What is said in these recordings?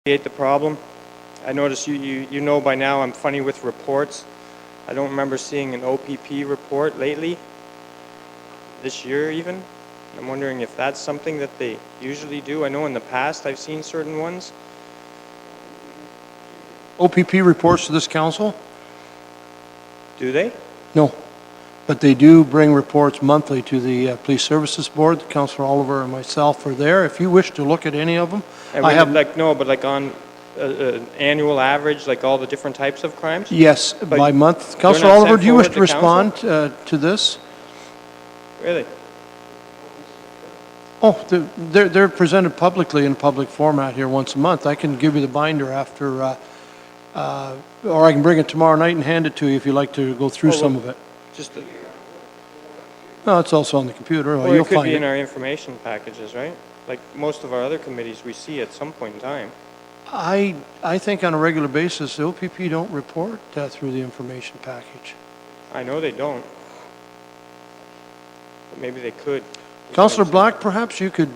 The problem. I notice you know by now I'm funny with reports. I don't remember seeing an OPP report lately, this year even. I'm wondering if that's something that they usually do. I know in the past I've seen certain ones. OPP reports to this council? Do they? No, but they do bring reports monthly to the Police Services Board. Councillor Oliver and myself are there. If you wish to look at any of them, I have like on annual average, like all the different types of crimes. Yes, But by month. they're Councillor not Oliver, sent do you wish forward to respond to this? Really? Oh, they're presented publicly in public format here once a month. I can give you the binder after, or I can bring it tomorrow night and hand it to you if you'd like to go through some of it. Just No, it's also on the computer. well, You'll it could find be it. in our information packages, right? Like most of our other committees, we see at some point in time. I think on a regular basis, the OPP don't report through the information package. I know they don't, but maybe they could. Councillor Black, perhaps you could,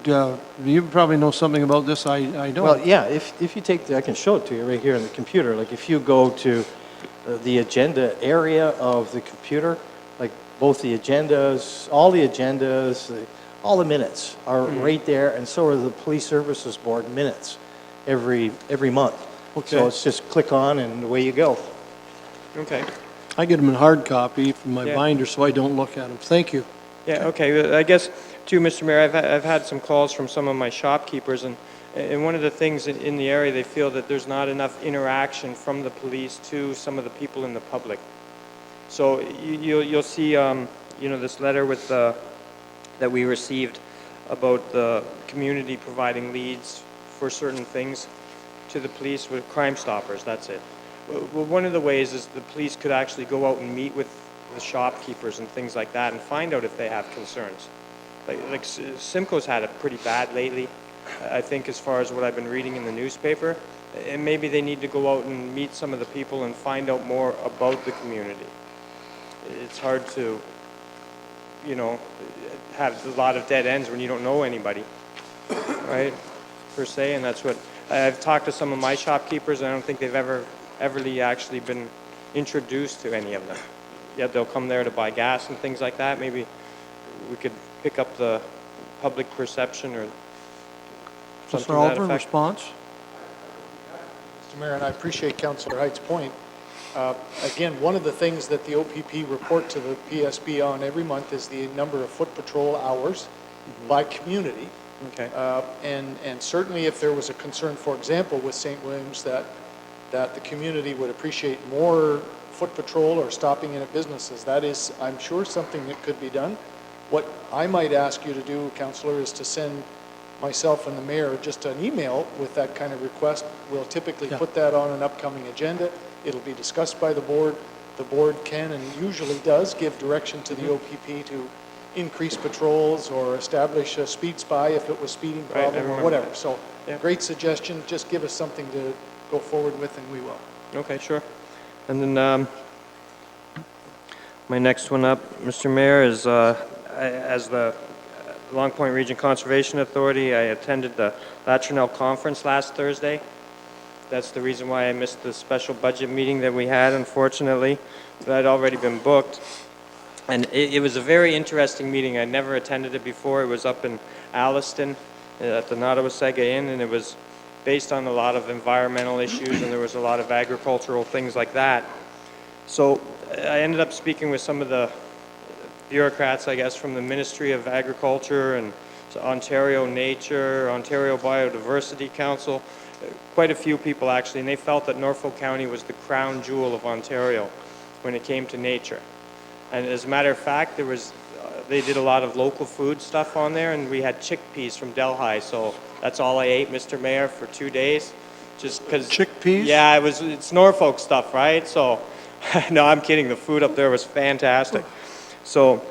you probably know something about this, I don't. Well, yeah, if you take, I can show it to you right here on the computer. Like if you go to the agenda area of the computer, like both the agendas, all the minutes are right there, and so are the Police Services Board minutes every month. Okay. So it's just click on and away you go. Okay. I get them in hard copy from my Yeah. binder, so I don't look at them. Thank you. Yeah, okay. I guess, too, Mr. Mayor, I've had some calls from some of my shopkeepers, and one of the things in the area, they feel that there's not enough interaction from the police to some of the people in the public. So you'll see, this letter with that we received about the community providing leads for certain things to the police with Crime Stoppers, that's it. Well, one of the ways is the police could actually go out and meet with the shopkeepers and things like that and find out if they have concerns. Like Simcoe's had it pretty bad lately, I think, as far as what I've been reading in the newspaper. And maybe they need to go out and meet some of the people and find out more about the community. It's hard to, have a lot of dead ends when you don't know anybody, right, per se, and that's what, I've talked to some of my shopkeepers, and I don't think they've ever actually been introduced to any of them. Yet they'll come there to buy gas and things like that. Maybe we could pick up the public perception or something Councillor to that Oliver, effect. response? Mr. Mayor, and I appreciate Councillor Height's point. Again, one of the things that the OPP report to the PSB on every month is the number of foot patrol hours by community. Okay. And certainly if there was a concern, for example, with St. Williams, that the community would appreciate more foot patrol or stopping in at businesses, that is, I'm sure, something that could be done. What I might ask you to do, Councillor, is to send myself and the mayor just an email with that kind of request. We'll typically put that on an upcoming agenda. It'll be discussed by the board. The board can and usually does give direction to the OPP to increase patrols or establish a speed spy if it was speeding problem or whatever. that. So Yeah. great suggestion. Just give us something to go forward with and we will. Okay, sure. And then my next one up, Mr. Mayor, is as the Long Point Region Conservation Authority, I attended the Latrinel Conference last Thursday. That's the reason why I missed the special budget meeting that we had, unfortunately. That had already been booked. And it was a very interesting meeting. I'd never attended it before. It was up in Alliston at the Nottawasaga Inn, and it was based on a lot of environmental issues, and there was a lot of agricultural things like that. So I ended up speaking with some of the bureaucrats, I guess, from the Ministry of Agriculture and Ontario Nature, Ontario Biodiversity Council, quite a few people actually, and they felt that Norfolk County was the crown jewel of Ontario when it came to nature. And as a matter of fact, they did a lot of local food stuff on there, and we had chickpeas from Delhi, so that's all I ate, Mr. Mayor, for 2 days, just because. Chickpeas? Yeah, it's Norfolk stuff, right? So, no, I'm kidding. The food up there was fantastic. So,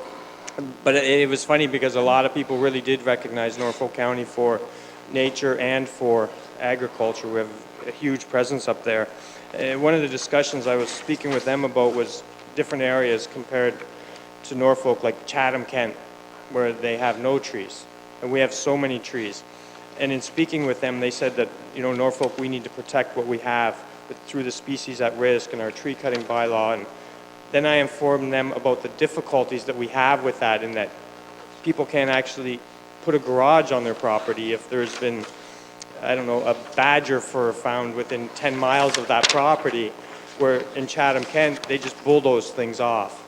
but it was funny because a lot of people really did recognize Norfolk County for nature and for agriculture. We have a huge presence up there. One of the discussions I was speaking with them about was different areas compared to Norfolk, like Chatham, Kent, where they have no trees, and we have so many trees. And in speaking with them, they said that, Norfolk, we need to protect what we have through the species at risk and our tree cutting bylaw. And then I informed them about the difficulties that we have with that, and that people can't actually put a garage on their property if there's been, I don't know, a badger fur found within 10 miles of that property, where in Chatham, Kent, they just bulldoze things off.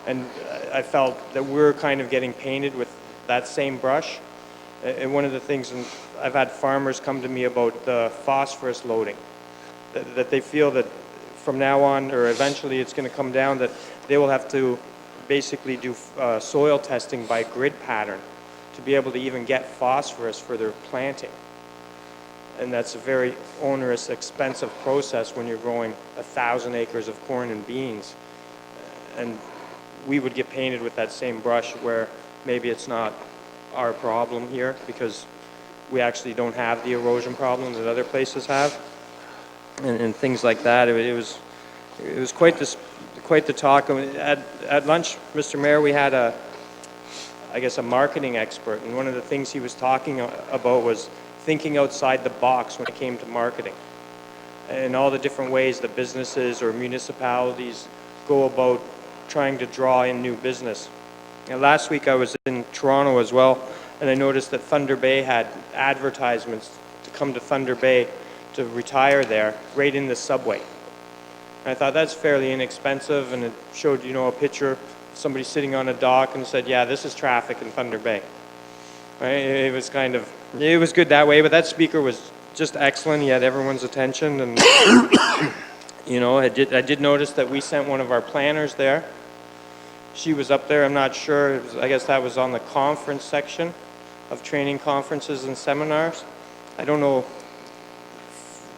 And I felt that we're kind of getting painted with that same brush. And one of the things, and I've had farmers come to me about the phosphorus loading, that they feel that from now on, or eventually it's going to come down, that they will have to basically do soil testing by grid pattern to be able to even get phosphorus for their planting. And that's a very onerous, expensive process when you're growing 1,000 acres of corn and beans. And we would get painted with that same brush, where maybe it's not our problem here because we actually don't have the erosion problem that other places have, and things like that. It was quite the talk. I mean, at lunch, Mr. Mayor, we had a marketing expert, and one of the things he was talking about was thinking outside the box when it came to marketing, and all the different ways that businesses or municipalities go about trying to draw in new business. Now, last week I was in Toronto as well, and I noticed that Thunder Bay had advertisements to come to Thunder Bay to retire there, right in the subway. And I thought that's fairly inexpensive, and it showed, a picture of somebody sitting on a dock and said, yeah, this is traffic in Thunder Bay. Right? It was good that way, but that speaker was just excellent. He had everyone's attention, and I did notice that we sent one of our planners there. She was up there, I'm not sure, I guess that was on the conference section of training conferences and seminars. I don't know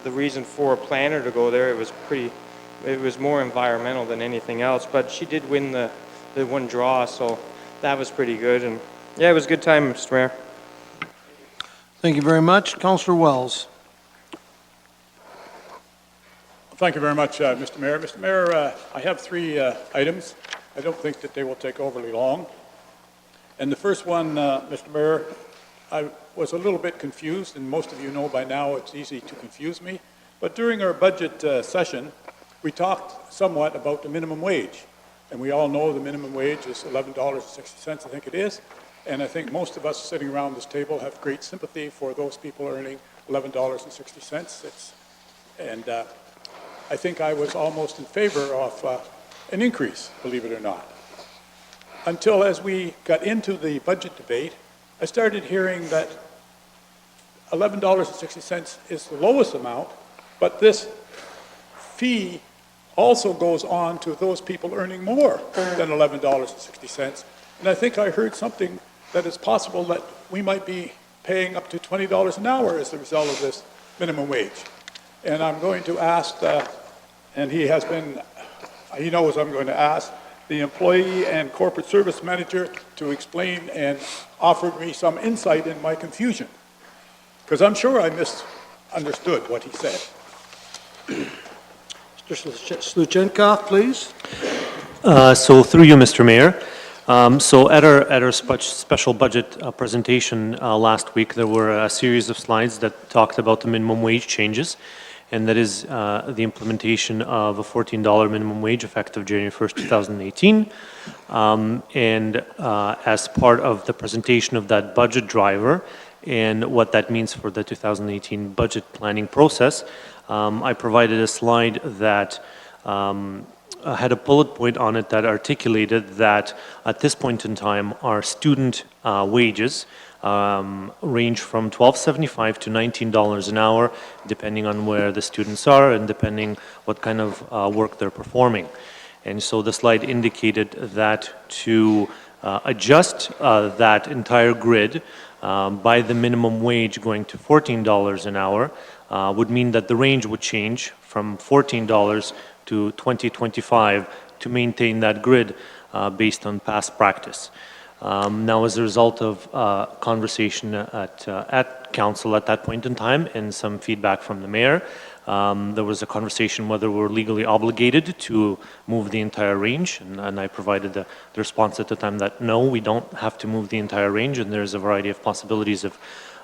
the reason for a planner to go there. It was more environmental than anything else, but she did win the one draw, so that was pretty good. And yeah, it was a good time, Mr. Mayor. Thank you very much. Councillor Wells. Thank you very much, Mr. Mayor. Mr. Mayor, I have three items. I don't think that they will take overly long. And the first one, Mr. Mayor, I was a little bit confused, and most of you know by now it's easy to confuse me. But during our budget session, we talked somewhat about the minimum wage. And we all know the minimum wage is $11.60, I think it is. And I think most of us sitting around this table have great sympathy for those people earning $11.60. And I think I was almost in favor of an increase, believe it or not. Until as we got into the budget debate, I started hearing that $11.60 is the lowest amount, but this fee also goes on to those people earning more than $11.60. And I think I heard something that it's possible that we might be paying up to $20 an hour as a result of this minimum wage. And I'm going to ask, and he knows I'm going to ask, the employee and corporate service manager to explain and offer me some insight in my confusion. Because I'm sure I misunderstood what he said. Mr. Sluchenkov, please. So through you, Mr. Mayor. So at our special budget presentation last week, there were a series of slides that talked about the minimum wage changes, and that is the implementation of a $14 minimum wage effective January 1st, 2018. As part of the presentation of that budget driver and what that means for the 2018 budget planning process, I provided a slide that had a bullet point on it that articulated that at this point in time, our student wages range from $12.75 to $19 an hour, depending on where the students are and depending what kind of work they're performing. And so the slide indicated that to adjust that entire grid by the minimum wage going to $14 an hour would mean that the range would change from $14 to $20.25 to maintain that grid based on past practice. Now, as a result of conversation at council at that point in time and some feedback from the mayor, there was a conversation whether we're legally obligated to move the entire range, and I provided the response at the time that no, we don't have to move the entire range, and there's a variety of possibilities of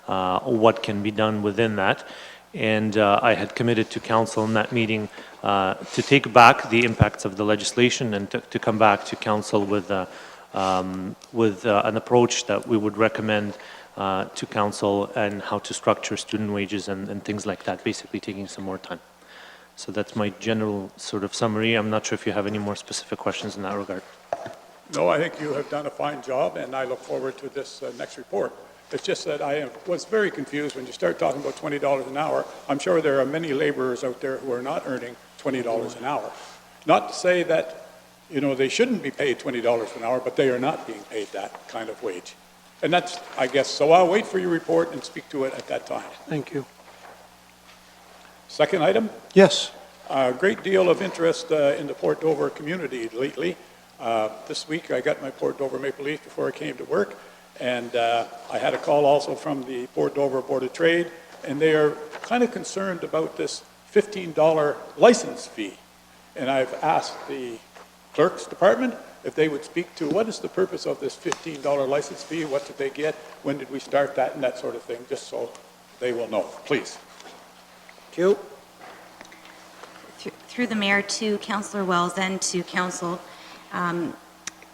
what can be done within that. And I had committed to council in that meeting to take back the impacts of the legislation and to come back to council with an approach that we would recommend to council and how to structure student wages and things like that, basically taking some more time. So that's my general sort of summary. I'm not sure if you have any more specific questions in that regard. No, I think you have done a fine job, and I look forward to this next report. It's just that was very confused when you start talking about $20 an hour. I'm sure there are many laborers out there who are not earning $20 an hour. Not to say that, you know, they shouldn't be paid $20 an hour, but they are not being paid that kind of wage. And that's, I guess, so I'll wait for your report and speak to it at that time. Thank you. Second item, Yes. a great deal of interest in the Port Dover community lately. This week I got my Port Dover Maple Leaf before I came to work, and I had a call also from the Port Dover Board of Trade, and they are kind of concerned about this $15 license fee. And I've asked the clerk's department if they would speak to what is the purpose of this $15 license fee, what did they get, when did we start that, and that sort of thing, just so they will know. Please. Joe? Through the mayor to Councillor Wells and to council,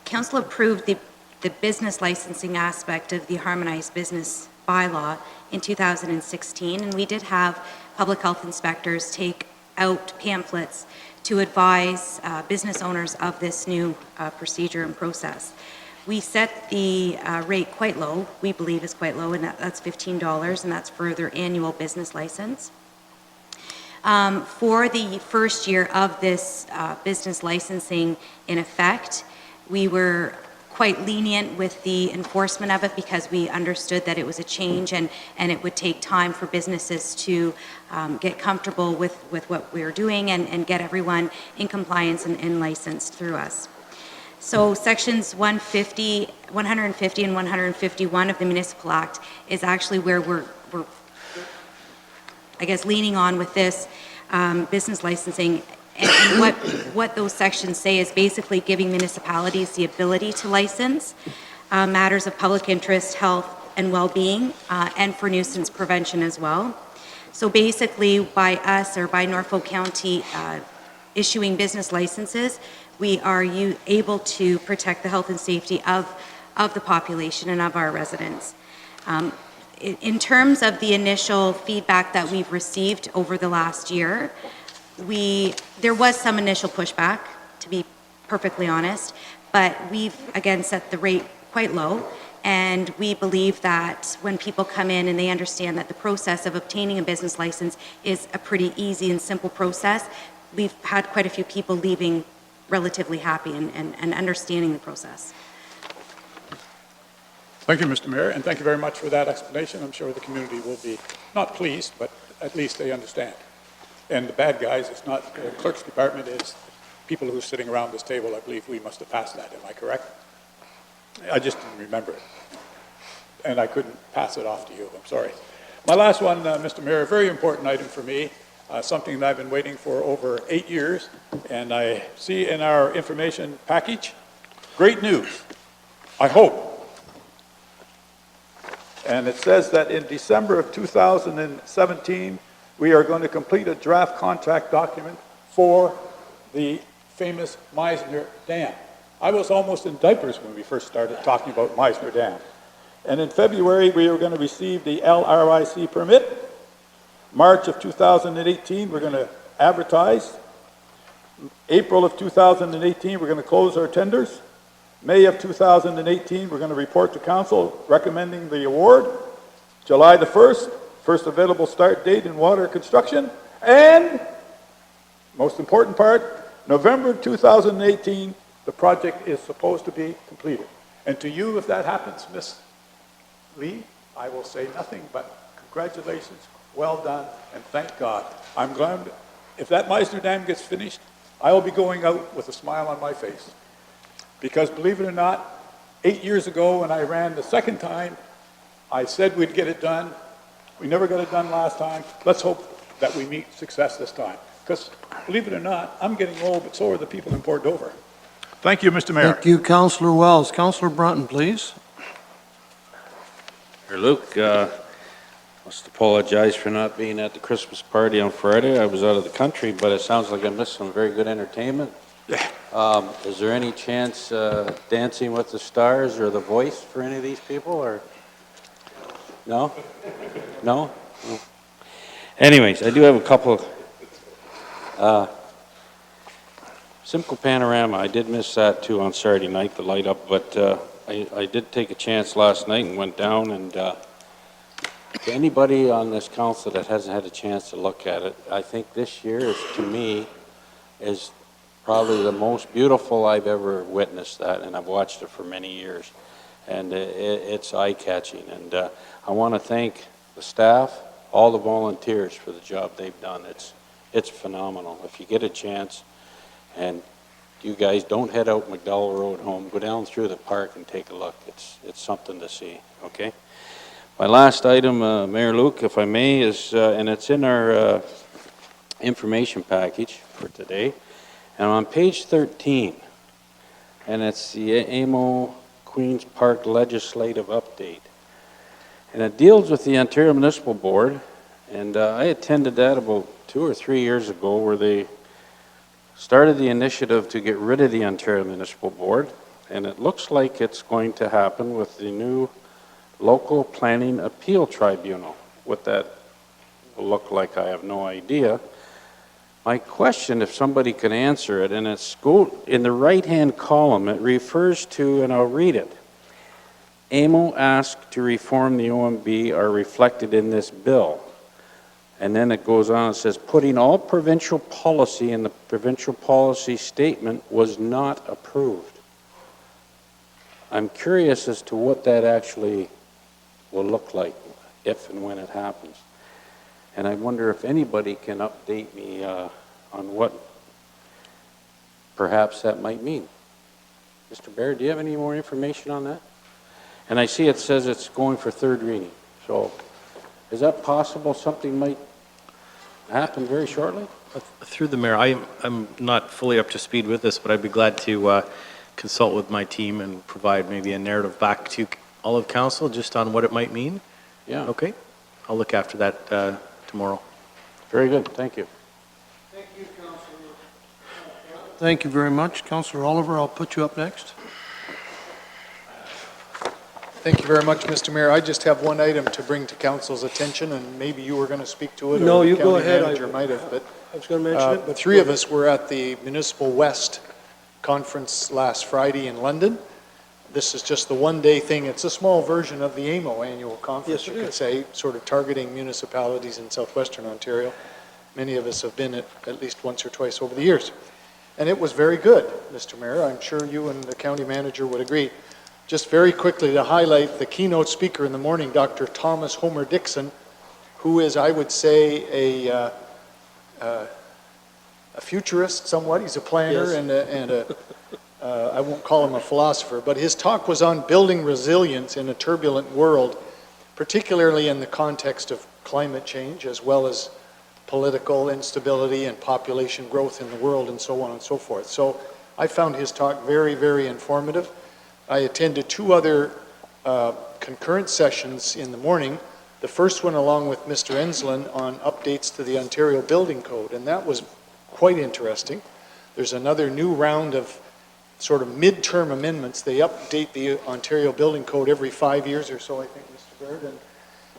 council approved the business licensing aspect of the harmonized business bylaw in 2016, and we did have public health inspectors take out pamphlets to advise business owners of this new procedure and process. We set the rate quite low, we believe is quite low, and that's $15, and that's for their annual business license. For the first year of this business licensing in effect, we were quite lenient with the enforcement of it because we understood that it was a change and it would take time for businesses to get comfortable with what we were doing and get everyone in compliance and licensed through us. So sections 150 and 151 of the Municipal Act is actually where we're I guess, leaning on with this business licensing. And what those sections say is basically giving municipalities the ability to license matters of public interest, health, and well-being, and for nuisance prevention as well. So basically, by us or by Norfolk County issuing business licenses, we are able to protect the health and safety of the population and of our residents. In terms of the initial feedback that we've received over the last year, there was some initial pushback, to be perfectly honest, but we've, again, set the rate quite low, and we believe that when people come in and they understand that the process of obtaining a business license is a pretty easy and simple process, we've had quite a few people leaving relatively happy and understanding the process. Thank you, Mr. Mayor, and thank you very much for that explanation. I'm sure the community will be not pleased, but at least they understand. And the bad guys, it's not the clerk's department, it's people who are sitting around this table. I believe we must have passed that. Am I correct? I just didn't remember it. And I couldn't pass it off to you. I'm sorry. My last one, Mr. Mayor, a very important item for me, something that I've been waiting for over 8 years, and I see in our information package, great news, I hope. And it says that in December of 2017, we are going to complete a draft contract document for the famous Meisner Dam. I was almost in diapers when we first started talking about Meisner Dam. And in February, we are going to receive the LRIC permit. March of 2018, we're going to advertise. April of 2018, we're going to close our tenders. May of 2018, we're going to report to council recommending the award. July the 1st, first available start date in water construction. And, most important part, November 2018, the project is supposed to be completed. And to you, if that happens, Ms. Lee, I will say nothing but congratulations, well done, and thank God. I'm glad, if that Meisner Dam gets finished, I will be going out with a smile on my face. Because believe it or not, 8 years ago when I ran the second time, I said we'd get it done. We never got it done last time. Let's hope that we meet success this time. Because believe it or not, I'm getting old, but so are the people in Port Dover. Thank you, Mr. Mayor. Thank you, Councillor Wells. Councillor Brunton, please. Luke, Must apologize for not being at the Christmas party on Friday. I was out of the country, but it sounds like I missed some very good entertainment. Is there any chance Dancing with the Stars or The Voice for any of these people, or? No? No? No. Anyways, I do have a couple. Simple Panorama, I did miss that too on Saturday night, the light up, but I did take a chance last night and went down, and to anybody on this council that hasn't had a chance to look at it, I think this year is, to me, is probably the most beautiful I've ever witnessed that, and I've watched it for many years. And it's eye-catching, and I want to thank the staff, all the volunteers for the job they've done. It's phenomenal. If you get a chance, and you guys don't head out McDowell Road home, go down through the park and take a look. It's something to see, okay? My last item, Mayor Luke, if I may, is, and it's in our information package for today, and on page 13, and it's the AMO Queen's Park Legislative Update. And it deals with the Ontario Municipal Board, and I attended that about 2 or 3 years ago, where they started the initiative to get rid of the Ontario Municipal Board, and it looks like it's going to happen with the new Local Planning Appeal Tribunal. What that will look like, I have no idea. My question, if somebody can answer it, and it's in the right-hand column, it refers to, and I'll read it. AMO asked to reform the OMB are reflected in this bill. And then it goes on, it says, putting all provincial policy in the provincial policy statement was not approved. I'm curious as to what that actually will look like if and when it happens. And I wonder if anybody can update me on what perhaps that might mean. Mr. Baird, do you have any more information on that? And I see it says it's going for third reading. So is that possible something might happen very shortly? Through the mayor, I'm not fully up to speed with this, but I'd be glad to consult with my team and provide maybe a narrative back to all of council just on what it might mean. Yeah. Okay. I'll look after that tomorrow. Very good. Thank you. Thank you, Councillor. Thank you very much. Councillor Oliver, I'll put you up next. Thank you very much, Mr. Mayor. I just have one item to bring to council's attention, and maybe you were going to speak to it. No, or you the go county ahead. manager might have, but I was going to mention it. the three of us were at the Municipal West conference last Friday in London. This is just the one-day thing. It's a small version of the AMO annual conference, Yes, it you could is. say, sort of targeting municipalities in southwestern Ontario. Many of us have been at least once or twice over the years. And it was very good, Mr. Mayor. I'm sure you and the county manager would agree. Just very quickly to highlight the keynote speaker in the morning, Dr. Thomas Homer Dixon, who is, I would say, a futurist somewhat. He's a planner Yes. I won't call him a philosopher, but his talk was on building resilience in a turbulent world, particularly in the context of climate change, as well as political instability and population growth in the world, and so on and so forth. So I found his talk very, very informative. I attended two other concurrent sessions in the morning. The first one along with Mr. Enslin on updates to the Ontario Building Code, and that was quite interesting. There's another new round of sort of midterm amendments. They update the Ontario Building Code every 5 years or so, I think, Mr. Baird.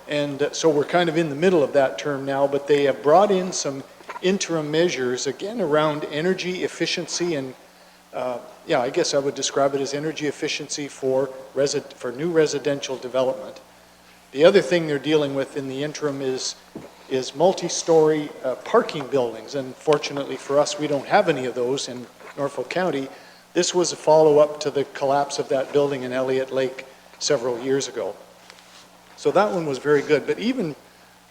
And so we're kind of in the middle of that term now, but they have brought in some interim measures, again, around energy efficiency and, yeah, I guess I would describe it as energy efficiency for new residential development. The other thing they're dealing with in the interim is multi-story parking buildings, and fortunately for us, we don't have any of those in Norfolk County. This was a follow-up to the collapse of that building in Elliott Lake several years ago. So that one was very good, but even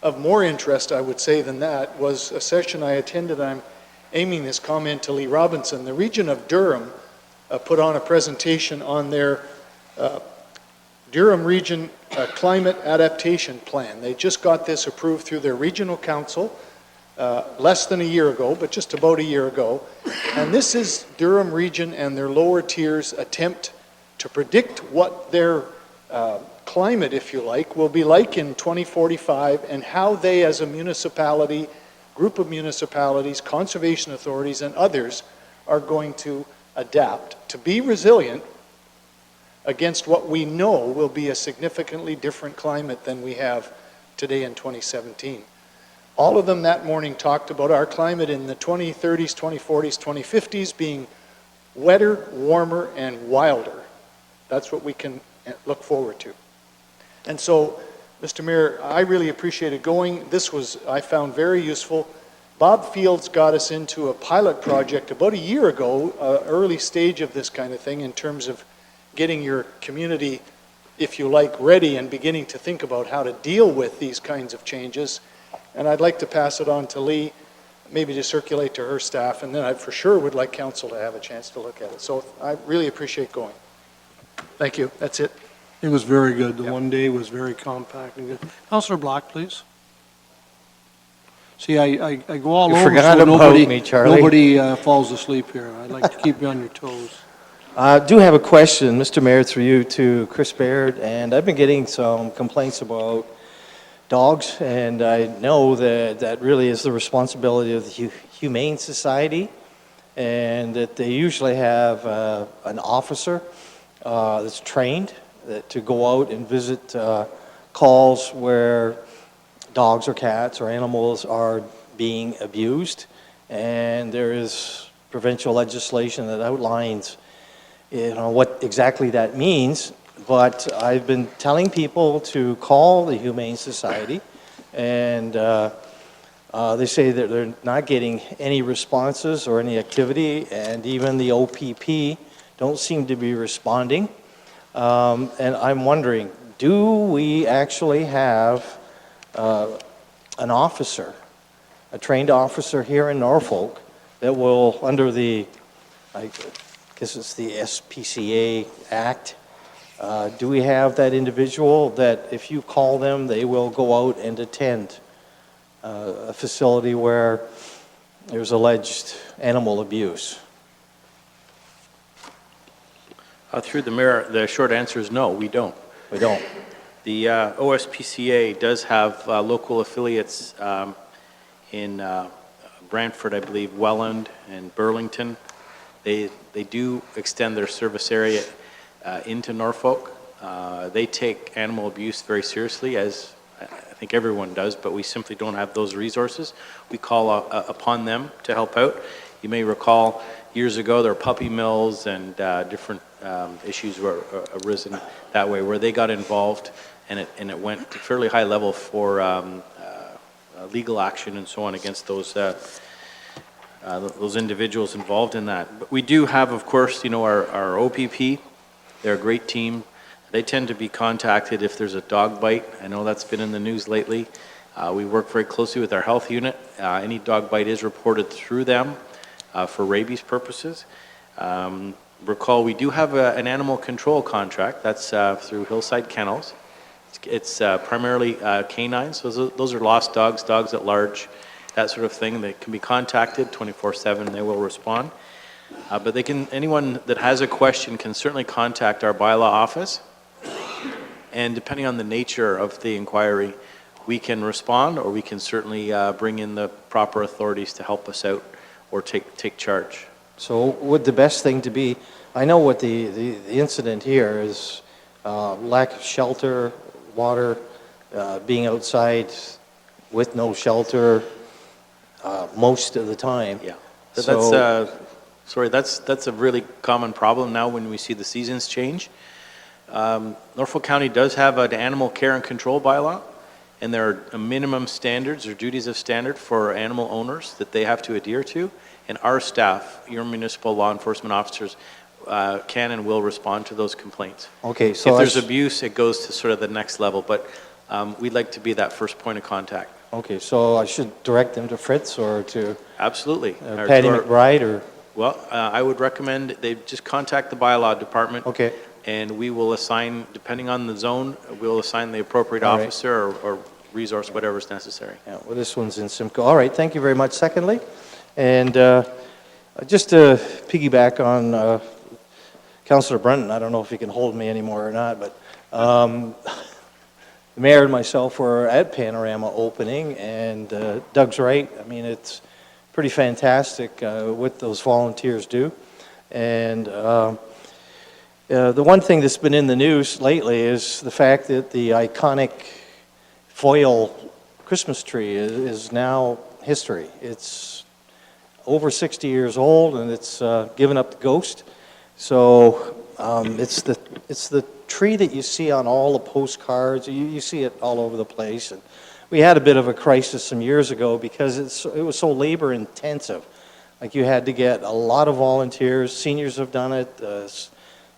of more interest, I would say, than that was a session I attended. I'm aiming this comment to Lee Robinson. The region of Durham put on a presentation on their Durham Region Climate Adaptation Plan. They just got this approved through their regional council less than a year ago, but just about a year ago. And this is Durham Region and their lower tiers attempt to predict what their climate, if you like, will be like in 2045 and how they as a municipality, group of municipalities, conservation authorities and others are going to adapt to be resilient against what we know will be a significantly different climate than we have today in 2017. All of them that morning talked about our climate in the 2030s, 2040s, 2050s being wetter, warmer, and wilder. That's what we can look forward to. And so, Mr. Mayor, I really appreciated going. This was, I found, very useful. Bob Fields got us into a pilot project about a year ago, early stage of this kind of thing in terms of getting your community, if you like, ready and beginning to think about how to deal with these kinds of changes. And I'd like to pass it on to Lee, maybe to circulate to her staff, and then I for sure would like council to have a chance to look at it. So I really appreciate going. Thank you. That's it. It was very good. The one day was very compact and good. Councillor Black, please. See, I go all You over forgot so about nobody, me, Charlie. nobody falls asleep here. I like to keep you on your toes. I do have a question, Mr. Mayor, through you to Chris Baird, and I've been getting some complaints about dogs, and I know that that really is the responsibility of the Humane Society, and that they usually have an officer that's trained to go out and visit calls where dogs or cats or animals are being abused, and there is provincial legislation that outlines what exactly that means. But I've been telling people to call the Humane Society, and they say that they're not getting any responses or any activity, and even the OPP don't seem to be responding. And I'm wondering, do we actually have an officer, a trained officer here in Norfolk that will, under the, I guess it's the SPCA Act, do we have that individual that if you call them, they will go out and attend a facility where there's alleged animal abuse? Through the mayor, the short answer is no, we don't. We don't. The OSPCA does have local affiliates in Brantford, I believe, Welland and Burlington. They do extend their service area into Norfolk. They take animal abuse very seriously, as I think everyone does, but we simply don't have those resources. We call upon them to help out. You may recall years ago there were puppy mills and different issues were arisen that way where they got involved, and it went to fairly high level for legal action and so on against those individuals involved in that. But we do have, of course, our OPP. They're a great team. They tend to be contacted if there's a dog bite. I know that's been in the news lately. We work very closely with our health unit. Any dog bite is reported through them for rabies purposes. Recall, we do have an animal control contract. That's through Hillside Kennels. It's primarily canines. Those are lost dogs, dogs at large, that sort of thing. They can be contacted 24/7. They will respond. But anyone that has a question can certainly contact our bylaw office. And depending on the nature of the inquiry, we can respond, or we can certainly bring in the proper authorities to help us out or take charge. So would the best thing to be, I know what the incident here is, lack of shelter, water, being outside with no shelter most of the time. Yeah. So, That's a really common problem now when we see the seasons change. Norfolk County does have an animal care and control bylaw, and there are minimum standards or duties of standard for animal owners that they have to adhere to, and our staff, your municipal law enforcement officers, can and will respond to those complaints. okay, so If there's abuse, it goes to sort of the next level, but we'd like to be that first point of contact. okay, so I should direct them to Fritz or to Absolutely. Or Patty to our- McBride or, Well, I would recommend they just contact the bylaw department. okay, And we will assign, depending on the zone, we'll assign the appropriate All right. officer or resource, whatever is necessary. yeah, well, this one's in Simcoe. All right, thank you very much. Secondly, and just to piggyback on Councillor Brunton, I don't know if he can hold me anymore or not, but The mayor and myself were at Panorama opening, and Doug's right. I mean, it's pretty fantastic what those volunteers do. And the one thing that's been in the news lately is the fact that the iconic foil Christmas tree is now history. It's over 60 years old, and it's given up the ghost. So it's the tree that you see on all the postcards. You see it all over the place. And we had a bit of a crisis some years ago because it was so labor intensive. Like you had to get a lot of volunteers. Seniors have done it.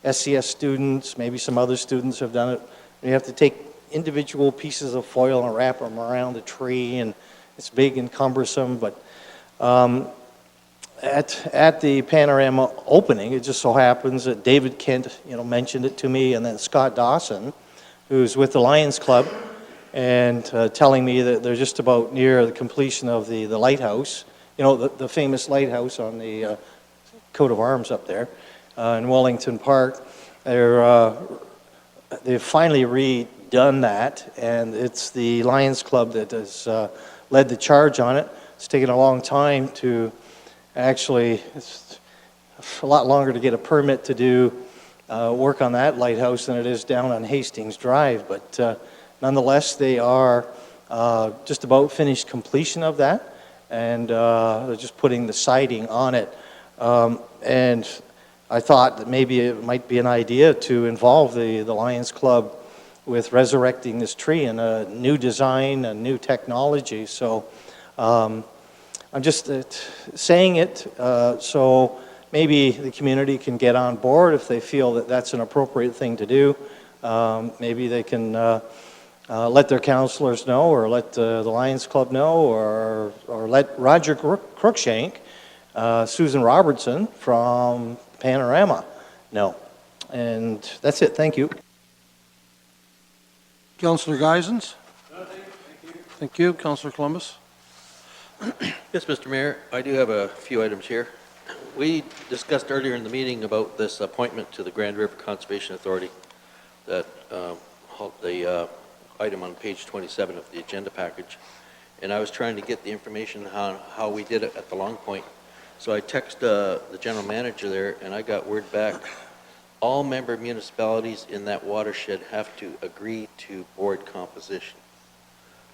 SCS students, maybe some other students have done it. You have to take individual pieces of foil and wrap them around the tree, and it's big and cumbersome. But at the Panorama opening, it just so happens that David Kent, mentioned it to me, and then Scott Dawson, who's with the Lions Club, and telling me that they're just about near the completion of the lighthouse, the famous lighthouse on the coat of arms up there in Wellington Park. They've finally redone that, and it's the Lions Club that has led the charge on it. It's taken a long time to actually, it's a lot longer to get a permit to do work on that lighthouse than it is down on Hastings Drive, but nonetheless, they are just about finished completion of that, and they're just putting the siding on it. And I thought that maybe it might be an idea to involve the Lions Club with resurrecting this tree in a new design, a new technology. So I'm just saying it so maybe the community can get on board if they feel that that's an appropriate thing to do. Maybe they can let their councilors know, or let the Lions Club know, or let Roger Cruikshank, Susan Robertson from Panorama know. And that's it. Thank you. Councillor Geisens? Thank you. Councillor Columbus? Yes, Mr. Mayor, I do have a few items here. We discussed earlier in the meeting about this appointment to the Grand River Conservation Authority, that the item on page 27 of the agenda package, and I was trying to get the information on how we did it at the Long Point. So I texted the general manager there, and I got word back. All member municipalities in that watershed have to agree to board composition.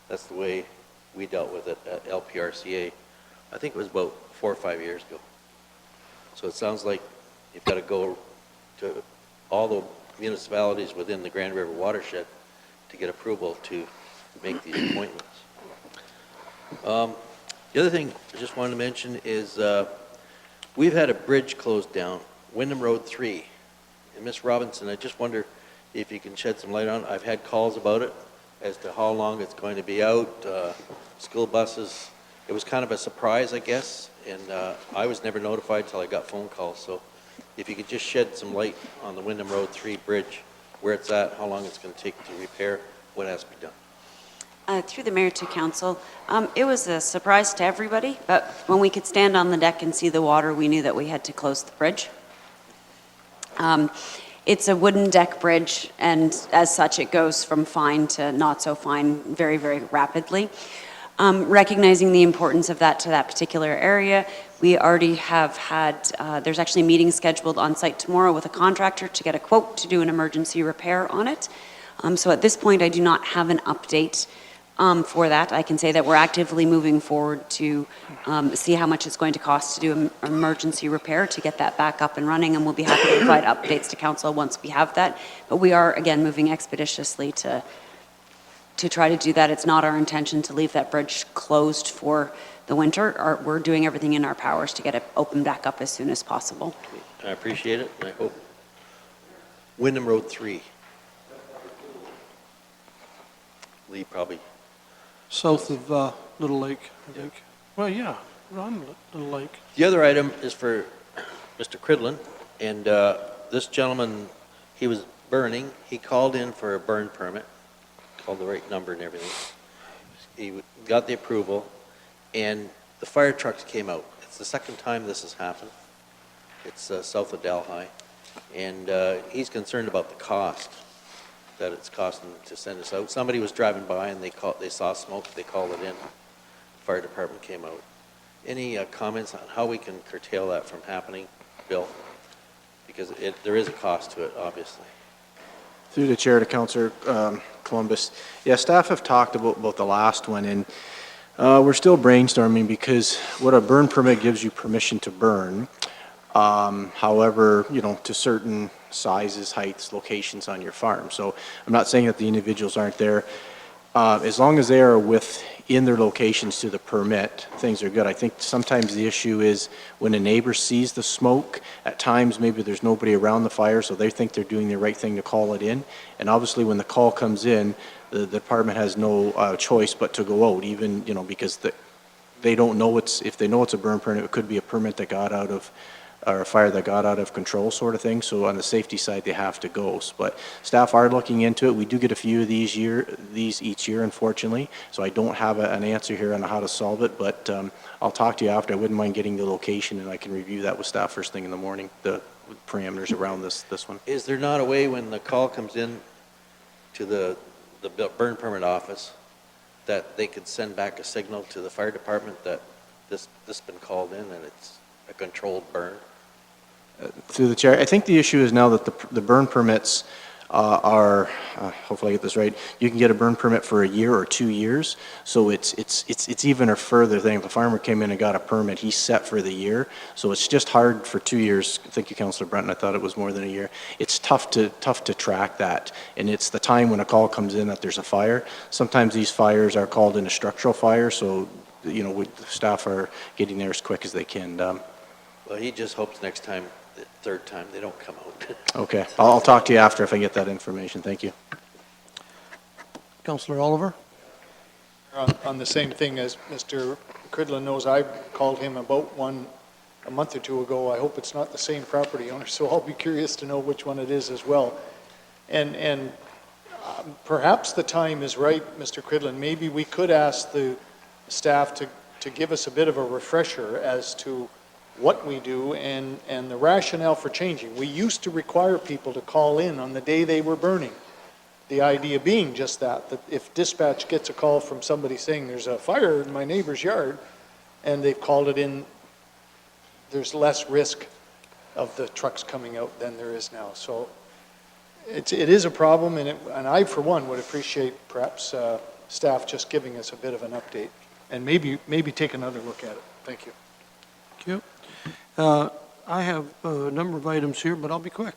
That's the way we dealt with it at LPRCA. I think it was about 4 or 5 years ago. So it sounds like you've got to go to all the municipalities within the Grand River watershed to get approval to make these appointments. The other thing I just wanted to mention is we've had a bridge closed down, Wyndham Road 3. And Ms. Robinson, I just wonder if you can shed some light on it. I've had calls about it as to how long it's going to be out, school buses. It was kind of a surprise, I guess, and I was never notified till I got phone calls. So if you could just shed some light on the Wyndham Road 3 bridge, where it's at, how long it's going to take to repair, what has to be done. Through the mayor to council, it was a surprise to everybody, but when we could stand on the deck and see the water, we knew that we had to close the bridge. It's a wooden deck bridge, and as such, it goes from fine to not so fine very, very rapidly. Recognizing the importance of that to that particular area, we already have had, there's actually a meeting scheduled on site tomorrow with a contractor to get a quote to do an emergency repair on it. So at this point, I do not have an update for that. I can say that we're actively moving forward to see how much it's going to cost to do an emergency repair to get that back up and running, and we'll be happy to provide updates to council once we have that. But we are, again, moving expeditiously to try to do that. It's not our intention to leave that bridge closed for the winter. We're doing everything in our powers to get it opened back up as soon as possible. I appreciate it, and I hope Wyndham Road 3. Lee probably. South of Little Lake, I think. Well, yeah, on Little Lake. The other item is for Mr. Cridlin, and this gentleman, he was burning. He called in for a burn permit, called the right number and everything. He got the approval, and the fire trucks came out. It's the second time this has happened. It's south of Delhi, and he's concerned about the cost. that it's costing to send us out. Somebody was driving by and they saw smoke, they called it in. Fire department came out. Any comments on how we can curtail that from happening, Bill? Because there is a cost to it, obviously. Through the chair to Councillor Columbus. Yeah, staff have talked about the last one, and we're still brainstorming because what a burn permit gives you permission to burn. However, to certain sizes, heights, locations on your farm. So I'm not saying that the individuals aren't there. As long as they are within their locations to the permit, things are good. I think sometimes the issue is when a neighbor sees the smoke, at times maybe there's nobody around the fire, so they think they're doing the right thing to call it in. And obviously when the call comes in, the department has no choice but to go out, even, because they don't know if they know it's a burn permit, it could be a permit that got out of, or a fire that got out of control sort of thing. So on the safety side, they have to go. But staff are looking into it. We do get a few of these each year, unfortunately. So I don't have an answer here on how to solve it, but I'll talk to you after. I wouldn't mind getting the location and I can review that with staff first thing in the morning, the parameters around this one. Is there not a way when the call comes in to the burn permit office that they could send back a signal to the fire department that this has been called in and it's a controlled burn? Through the chair, I think the issue is now that the burn permits are, hopefully I get this right, you can get a burn permit for a year or 2 years. So it's even a further thing. If a farmer came in and got a permit, he's set for the year. So it's just hard for 2 years. Thank you, Councillor Brunton. I thought it was more than a year. It's tough to track that. And it's the time when a call comes in that there's a fire. Sometimes these fires are called in a structural fire. So, the staff are getting there as quick as they can. Well, he just hopes next time, the third time, they don't come out. Okay. I'll talk to you after if I get that information. Thank you. Councillor Oliver? On the same thing as Mr. Cridlin knows, I called him about one a month or two ago. I hope it's not the same property owner, so I'll be curious to know which one it is as well. And perhaps the time is right, Mr. Cridlin. Maybe we could ask the staff to give us a bit of a refresher as to what we do and the rationale for changing. We used to require people to call in on the day they were burning. The idea being just that if dispatch gets a call from somebody saying there's a fire in my neighbor's yard and they've called it in, there's less risk of the trucks coming out than there is now. So it is a problem, and I, for one, would appreciate perhaps staff just giving us a bit of an update and maybe take another look at it. Thank you. Thank you. I have a number of items here, but I'll be quick.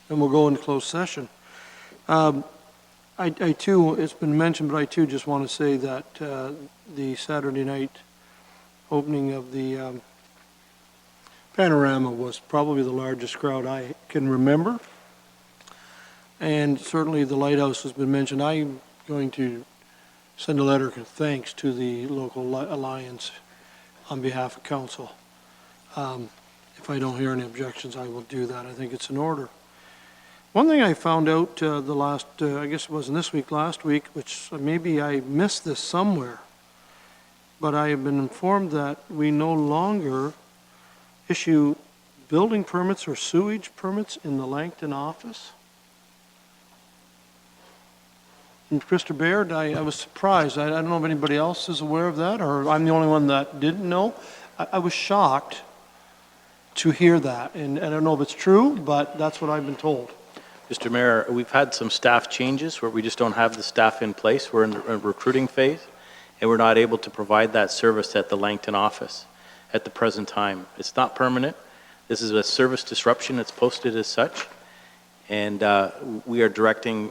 And we'll go into closed session. I too, it's been mentioned, but I too just want to say that the Saturday night opening of the Panorama was probably the largest crowd I can remember. And certainly the Lighthouse has been mentioned. I'm going to send a letter of thanks to the local alliance on behalf of council. If I don't hear any objections, I will do that. I think it's in order. One thing I found out the last, I guess it wasn't this week, last week, which maybe I missed this somewhere, but I have been informed that we no longer issue building permits or sewage permits in the Langton office. And Mr. Baird, I was surprised. I don't know if anybody else is aware of that, or I'm the only one that didn't know. I was shocked to hear that, and I don't know if it's true, but that's what I've been told. Mr. Mayor, we've had some staff changes where we just don't have the staff in place. We're in a recruiting phase, and we're not able to provide that service at the Langton office at the present time. It's not permanent. This is a service disruption. It's posted as such, and we are directing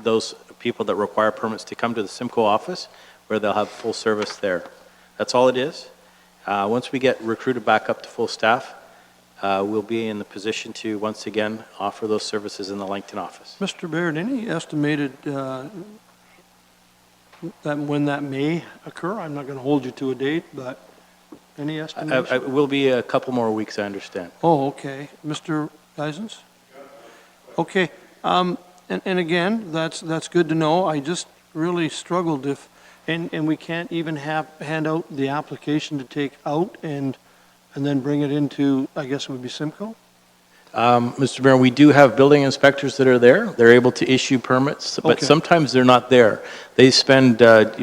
those people that require permits to come to the Simcoe office where they'll have full service there. That's all it is. Once we get recruited back up to full staff, we'll be in the position to once again offer those services in the Langton office. Mr. Baird, any estimated that when that may occur? I'm not going to hold you to a date, but any estimation? It will be a couple more weeks, I understand. Oh, okay. Mr. Geisens? Okay. And again, that's good to know. I just really struggled if, and we can't even hand out the application to take out and then bring it into, I guess it would be Simcoe? Mr. Mayor, we do have building inspectors that are there. They're able to issue permits, but Okay. sometimes they're not there. They spend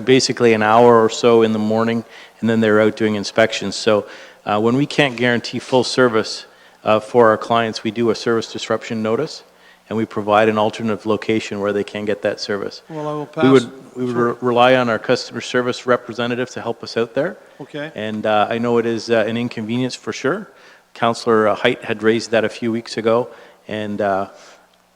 basically an hour or so in the morning, and then they're out doing inspections. So when we can't guarantee full service for our clients, we do a service disruption notice, and we provide an alternative location where they can get that service. Well, I will pass. We would rely on our customer service representative to help us out there. Okay. And I know it is an inconvenience for sure. Councillor Height had raised that a few weeks ago, and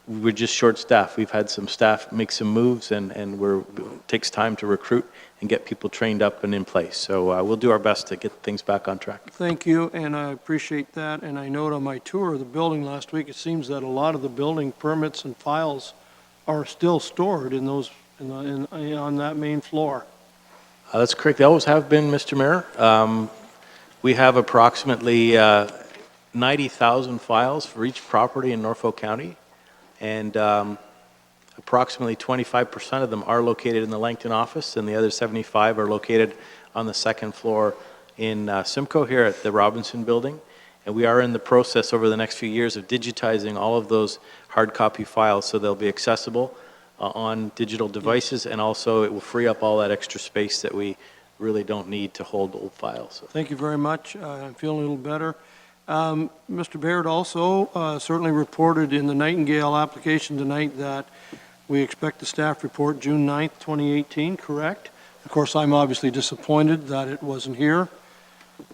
we're just short-staffed. We've had some staff make some moves, and it takes time to recruit and get people trained up and in place. So we'll do our best to get things back on track. Thank you, and I appreciate that. And I note on my tour of the building last week, it seems that a lot of the building permits and files are still stored in those, on that main floor. That's correct. They always have been, Mr. Mayor. We have approximately 90,000 files for each property in Norfolk County, and approximately 25% of them are located in the Langton office, and the other 75 are located on the second floor in Simcoe here at the Robinson Building. And we are in the process over the next few years of digitizing all of those hard copy files so they'll be accessible on digital devices, and also it will free up all that extra space that we really don't need to hold old files. Thank you very much. I'm feeling a little better. Mr. Baird also certainly reported in the Nightingale application tonight that we expect the staff report June 9th, 2018, correct? Of course, I'm obviously disappointed that it wasn't here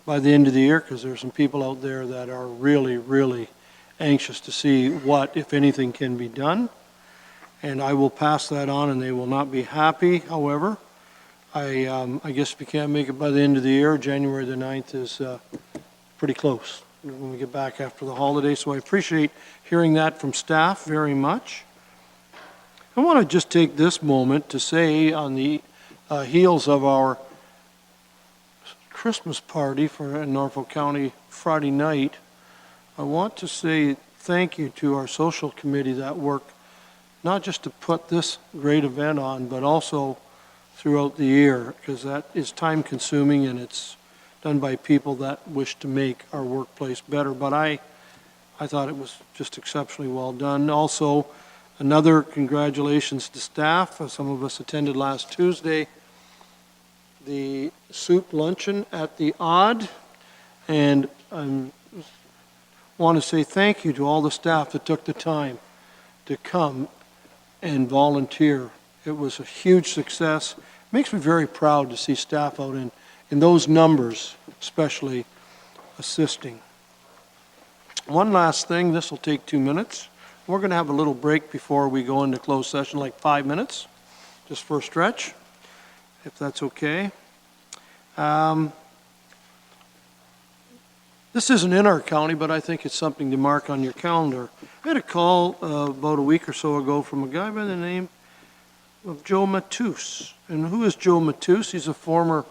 by the end of the year, because there's some people out there that are really, really anxious to see what, if anything, can be done. And I will pass that on, and they will not be happy. However, I guess if you can't make it by the end of the year, January the 9th is pretty close when we get back after the holiday. So I appreciate hearing that from staff very much. I want to just take this moment to say, on the heels of our Christmas party for Norfolk County Friday night, I want to say thank you to our social committee that worked not just to put this great event on, but also throughout the year, because that is time consuming and it's done by people that wish to make our workplace better. But I thought it was just exceptionally well done. Also, another congratulations to staff. Some of us attended last Tuesday the soup luncheon at the Odd, and I want to say thank you to all the staff that took the time to come and volunteer. It was a huge success. It makes me very proud to see staff out in those numbers, especially assisting. One last thing, this will take 2 minutes. We're going to have a little break before we go into closed session, like 5 minutes, just for a stretch, if that's okay. This isn't in our county, but I think it's something to mark on your calendar. I had a call about a week or so ago from a guy by the name of Joe Matus. And who is Joe Matus? He's a former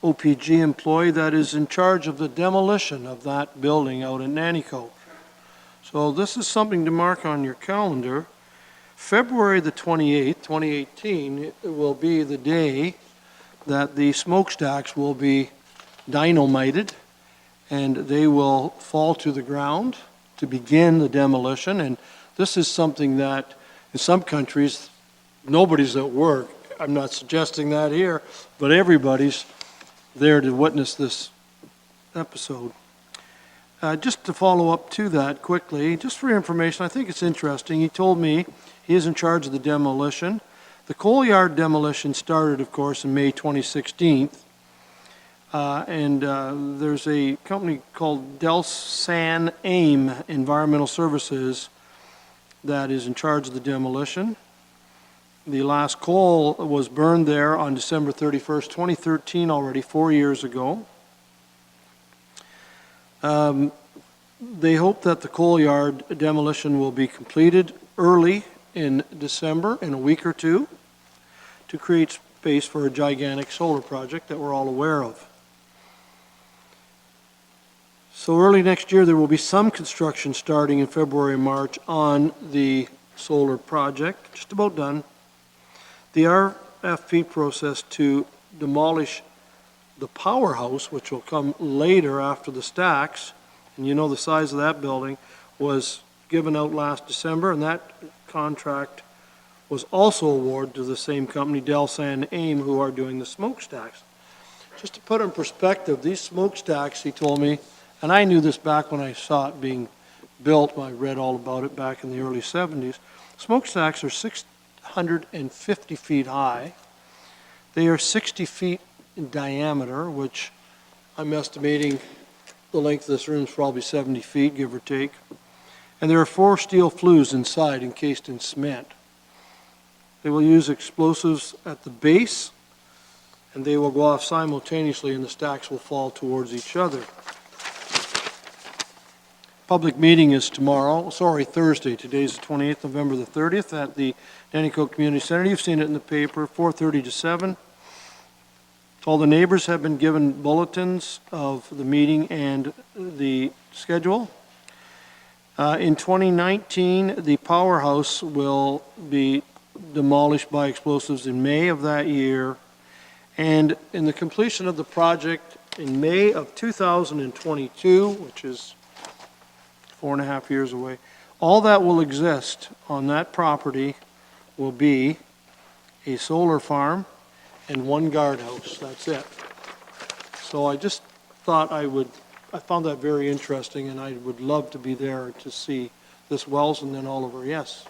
OPG employee that is in charge of the demolition of that building out in Nanticoke. So this is something to mark on your calendar. February the 28th, 2018, it will be the day that the smokestacks will be dynamited and they will fall to the ground to begin the demolition. And this is something that in some countries, nobody's at work. I'm not suggesting that here, but everybody's there to witness this episode. Just to follow up to that quickly, just for information, I think it's interesting. He told me he is in charge of the demolition. The coal yard demolition started, of course, in May 2016. There's a company called Delsan AIM Environmental Services that is in charge of the demolition. The last coal was burned there on December 31st, 2013, already 4 years ago. They hope that the coal yard demolition will be completed early in December, in a week or two, to create space for a gigantic solar project that we're all aware of. So early next year, there will be some construction starting in February, March on the solar project, just about done. The RFP process to demolish the powerhouse, which will come later after the stacks, and you know the size of that building, was given out last December, and that contract was also awarded to the same company, Delsan AIM, who are doing the smokestacks. Just to put in perspective, these smokestacks, he told me, and I knew this back when I saw it being built, I read all about it back in the early 70s. Smokestacks are 650 feet high. They are 60 feet in diameter, which I'm estimating the length of this room is probably 70 feet, give or take. And there are 4 steel flues inside encased in cement. They will use explosives at the base, and they will go off simultaneously, and the stacks will fall towards each other. Public meeting is Thursday. Today's the 28th, November the 30th, at the Nanticoke Community Center. You've seen it in the paper, 4:30 to 7. All the neighbors have been given bulletins of the meeting and the schedule. In 2019, the powerhouse will be demolished by explosives in May of that year. And in the completion of the project in May of 2022, which is 4.5 years away, all that will exist on that property will be a solar farm and 1 guardhouse. That's it. So I just thought I found that very interesting, and I would love to be there to see this. Wells, and then Oliver, yes.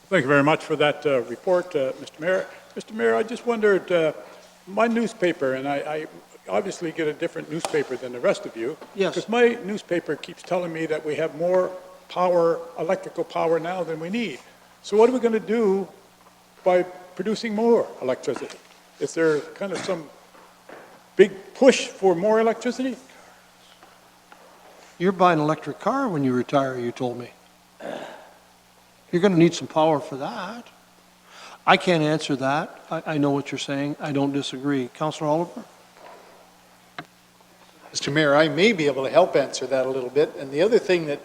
Thank you very much for that report, Mr. Mayor. Mr. Mayor, I just wondered, my newspaper, and I obviously get a different newspaper than the rest of you. Yes. Because my newspaper keeps telling me that we have more power, electrical power now than we need. So what are we going to do by producing more electricity? Is there kind of some big push for more electricity? You're buying an electric car when you retire, you told me. You're going to need some power for that. I can't answer that. I know what you're saying. I don't disagree. Councillor Oliver? Mr. Mayor, I may be able to help answer that a little bit. And the other thing that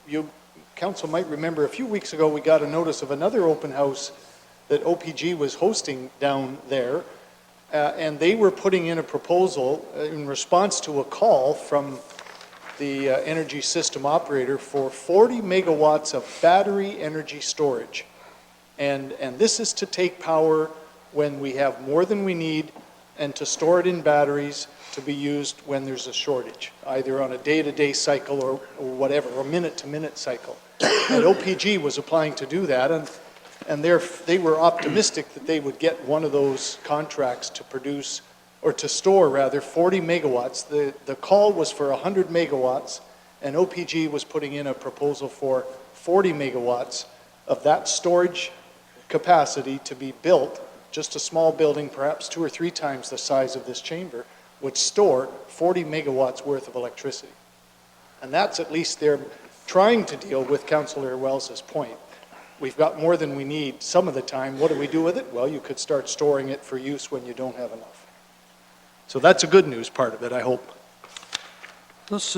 you, council might remember, a few weeks ago, we got a notice of another open house that OPG was hosting down there. And they were putting in a proposal in response to a call from the energy system operator for 40 megawatts of battery energy storage. And this is to take power when we have more than we need and to store it in batteries to be used when there's a shortage, either on a day-to-day cycle or whatever, or minute-to-minute cycle. And OPG was applying to do that, and they were optimistic that they would get one of those contracts to produce, or to store rather, 40 megawatts. The call was for 100 megawatts, and OPG was putting in a proposal for 40 megawatts of that storage capacity to be built, just a small building, perhaps 2 or 3 times the size of this chamber, would store 40 megawatts worth of electricity. And that's at least they're trying to deal with Councillor Wells's point. We've got more than we need some of the time. What do we do with it? Well, you could start storing it for use when you don't have enough. So that's a good news part of it, I hope. Let's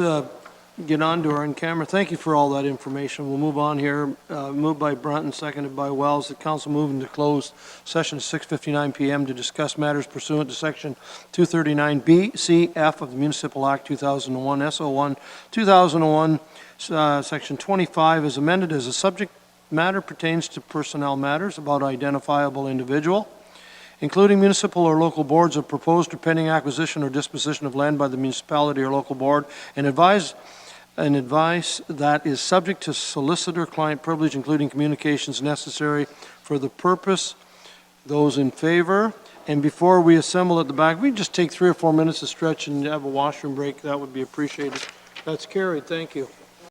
get on to our in-camera. Thank you for all that information. We'll move on here. Moved by Brunton, seconded by Wells. The council moving to close session 6:59 p.m. to discuss matters pursuant to section 239B, C, F of the Municipal Act 2001, SO1, 2001, section 25 is amended as a subject matter pertains to personnel matters about identifiable individual, including municipal or local boards of proposed or pending acquisition or disposition of land by the municipality or local board, and advice that is subject to solicitor-client privilege, including communications necessary for the purpose. Those in favor? And before we assemble at the back, we just take 3 or 4 minutes to stretch and have a washroom break. That would be appreciated. That's carried. Thank you.